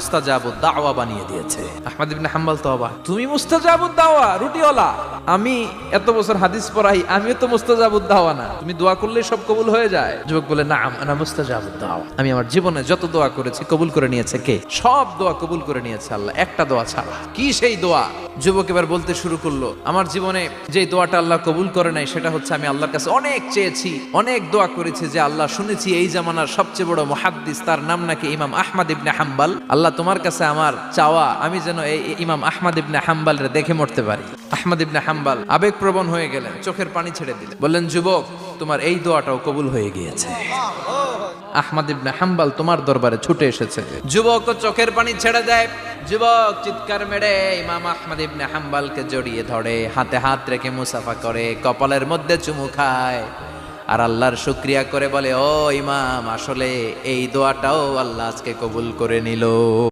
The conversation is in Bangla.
মুস্তাজাবুদ দাওয়া বানিয়ে দিয়েছে। আহমদ ইবনে হাম্বল তো অবাক, তুমি মুস্তাজাবুদ দাওয়া রুটিওয়ালা, আমি এত বছর হাদিস পড়াই, আমিও তো মুস্তাজাবুদ দাওয়া না, তুমি দোয়া করলেই সব কবুল হয়ে যায়? যুবক বলে, নাম আনা মুস্তাজাবুদ দাওয়া, আমি আমার জীবনে যত দোয়া করেছি কবুল করে নিয়েছে কে? সব দোয়া কবুল করে নিয়েছে আল্লাহ, একটা দোয়া ছাড়া। কি সেই দোয়া? যুবক এবার বলতে শুরু করলো, আমার জীবনে যে দোয়াটা আল্লাহ কবুল করে নাই সেটা হচ্ছে আমি আল্লাহর কাছে অনেক চেয়েছি, অনেক দোয়া করেছি, যে আল্লাহ শুনেছি এই জামানার সবচেয়ে বড় মুহাদ্দিস, তার নাম নাকি ইমাম আহমদ ইবনে হাম্বল, আল্লাহ তোমার কাছে আমার চাওয়া আমি যেন এই ইমাম আহমদ ইবনে হাম্বলের দেখে মরতে পারি। আহমদ ইবনে হাম্বল আবেগপ্রবণ হয়ে গেলেন, চোখের পানি ছেড়ে দিলেন, বললেন, যুবক তোমার এই দোয়াটাও কবুল হয়ে গিয়েছে, আহমদ ইবনে হাম্বল তোমার দরবারে ছুটে এসেছে। যুবক চোখের পানি ছেড়ে দেয়, যুবক চিৎকার মেরে ইমাম আহমদ ইবনে হাম্বলকে জড়িয়ে ধরে, হাতে হাত রেখে মুসাফা করে, কপালের মধ্যে চুমু খায় আর আল্লাহর শুকরিয়া করে বলে, ও ইমাম, আসলে এই দোয়াটাও আল্লাহ আজকে কবুল করে নিল।